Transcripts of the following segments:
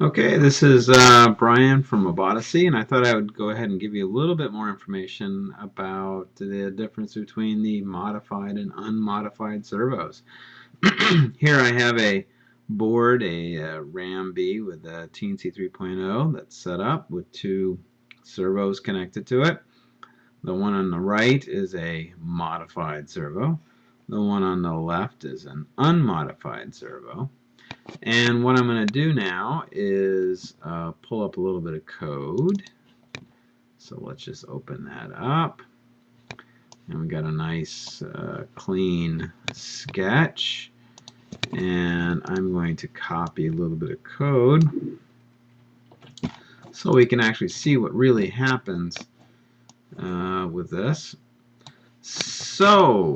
Okay, this is Brian from Odyssey, and I thought I would go ahead and give you a little bit more information about the difference between the modified and unmodified servos. Here I have a board, a Ram B with a Teensy 3.0 that's set up with two servos connected to it. The one on the right is a modified servo. The one on the left is an unmodified servo. And what I'm going to do now is pull up a little bit of code. So let's just open that up. And we got a nice clean sketch. And I'm going to copy a little bit of code so we can actually see what really happens with this. So,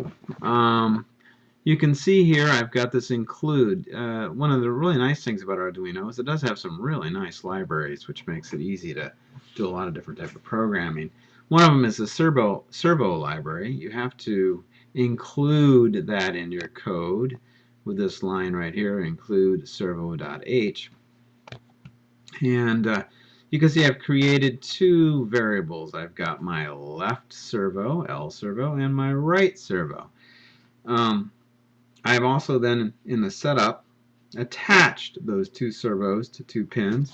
you can see here I've got this include. One of the really nice things about Arduino is it does have some really nice libraries, which makes it easy to do a lot of different type of programming. One of them is the servo library. You have to include that in your code with this line right here, include servo.h. And you can see I've created two variables. I've got my left servo, L servo, and my right servo. I've also then, in the setup, attached those two servos to two pins.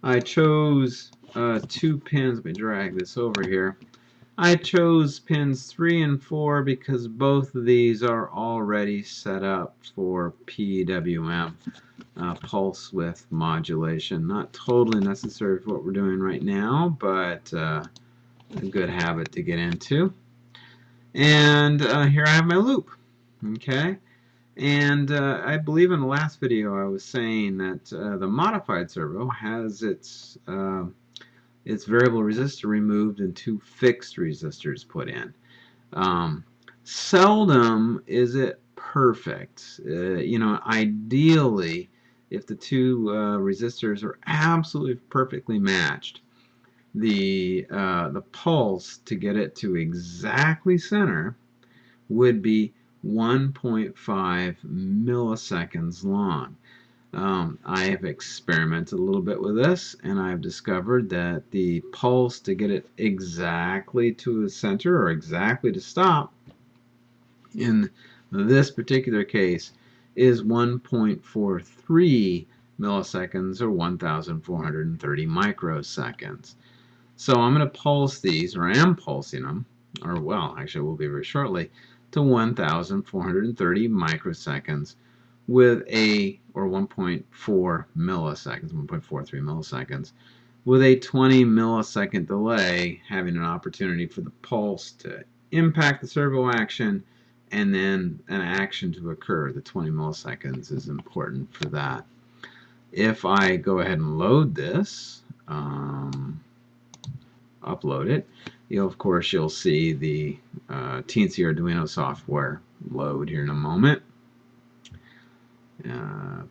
I chose two pins. Let me drag this over here. I chose pins 3 and 4 because both of these are already set up for PWM, pulse width modulation. Not totally necessary for what we're doing right now, but a good habit to get into. And here I have my loop. Okay. And I believe in the last video I was saying that the modified servo has its variable resistor removed and two fixed resistors put in. Seldom is it perfect. Ideally, if the two resistors are absolutely perfectly matched, the pulse to get it to exactly center would be 1.5 milliseconds long. I have experimented a little bit with this, and I've discovered that the pulse to get it exactly to the center or exactly to stop in this particular case is 1.43 milliseconds or 1,430 microseconds. So I'm going to pulse these, or I am pulsing them, or well, actually we'll be very shortly, to 1,430 microseconds with or 1.4 milliseconds, 1.43 milliseconds, with a 20 millisecond delay, having an opportunity for the pulse to impact the servo action and then an action to occur. The 20 milliseconds is important for that. If I go ahead and load this, upload it, of course you'll see the Teensy Arduino software load here in a moment.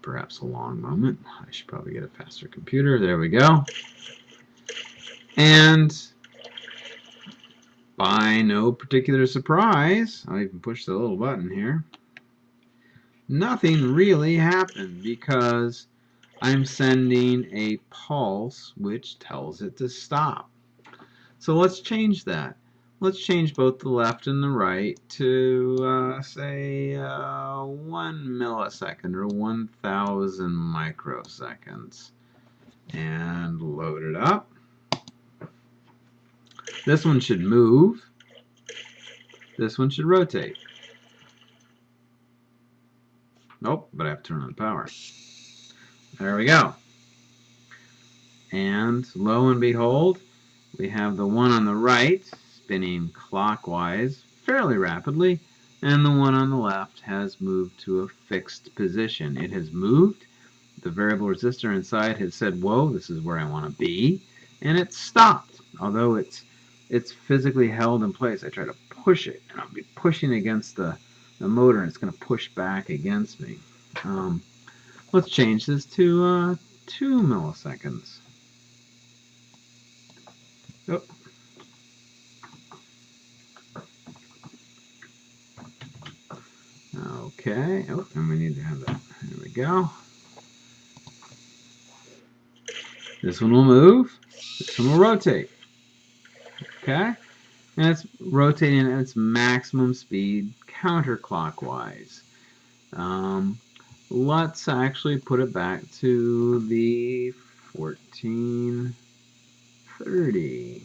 Perhaps a long moment. I should probably get a faster computer. There we go. And by no particular surprise, I'll even push the little button here, nothing really happened because I'm sending a pulse which tells it to stop. So let's change that. Let's change both the left and the right to, say, 1 millisecond or 1,000 microseconds. And load it up. This one should move. This one should rotate. Nope, but I have to turn on the power. There we go. And lo and behold, we have the one on the right spinning clockwise fairly rapidly, and the one on the left has moved to a fixed position. It has moved. The variable resistor inside has said, whoa, this is where I want to be, and it's stopped. Although it's physically held in place. I try to push it, and I'll be pushing against the motor, and it's going to push back against me. Let's change this to 2 milliseconds. Oh. Okay. Oh, and we need to have that. There we go. This one will move. This one will rotate. Okay? And it's rotating at its maximum speed counterclockwise. Let's actually put it back to the 1430.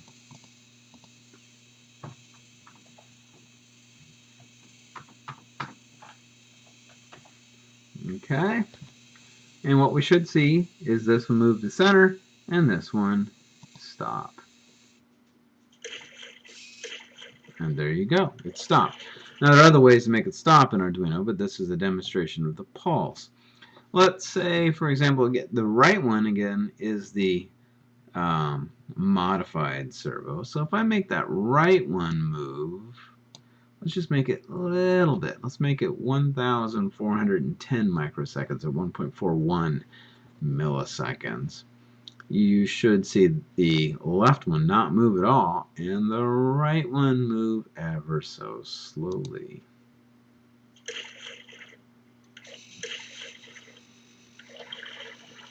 Okay? And what we should see is this one move to center and this one stop. And there you go. It stopped. Now, there are other ways to make it stop in Arduino, but this is a demonstration of the pulse. Let's say, for example, the right one, again, is the modified servo. So if I make that right one move, let's just make it a little bit. Let's make it 1,410 microseconds, or 1.41 milliseconds. You should see the left one not move at all, and the right one move ever so slowly.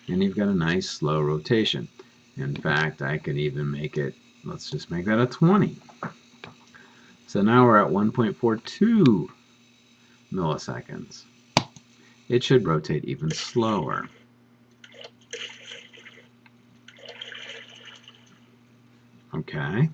And you've got a nice slow rotation. In fact, I could even make it, let's just make that a 20. So now we're at 1.42 milliseconds. It should rotate even slower. Okay,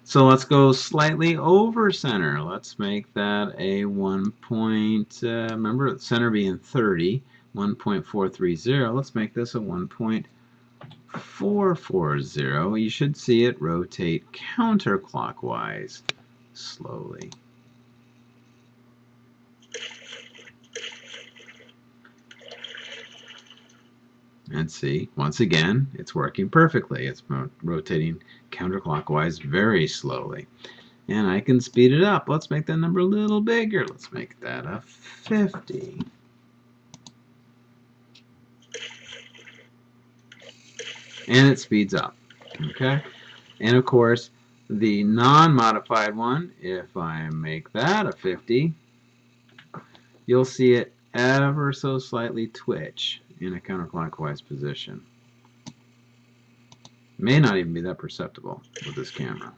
so let's go slightly over center. Let's make that a 1. Remember, center being 30, 1.430. Let's make this a 1.440. You should see it rotate counterclockwise slowly. And see, once again, it's working perfectly. It's rotating counterclockwise very slowly. And I can speed it up. Let's make that number a little bigger. Let's make that a 50. And it speeds up. Okay? And of course, the non-modified one, if I make that a 50, you'll see it ever so slightly twitch in a counterclockwise position. It may not even be that perceptible with this camera.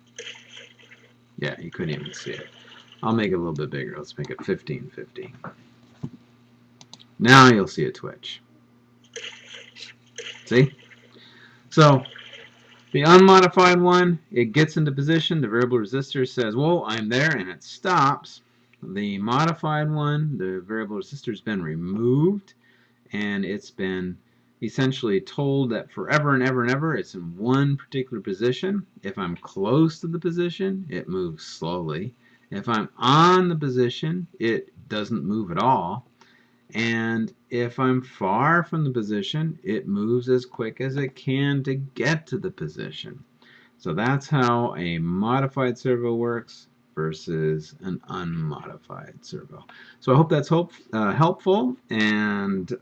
Yeah, you couldn't even see it. I'll make it a little bit bigger. Let's make it 1550. Now you'll see it twitch. See? So, the unmodified one, it gets into position. The variable resistor says, whoa, I'm there, and it stops. The modified one, the variable resistor has been removed, and it's been essentially told that forever and ever and ever it's in one particular position. If I'm close to the position, it moves slowly. If I'm on the position, it doesn't move at all. And if I'm far from the position, it moves as quick as it can to get to the position. So that's how a modified servo works versus an unmodified servo. So I hope that's helpful, and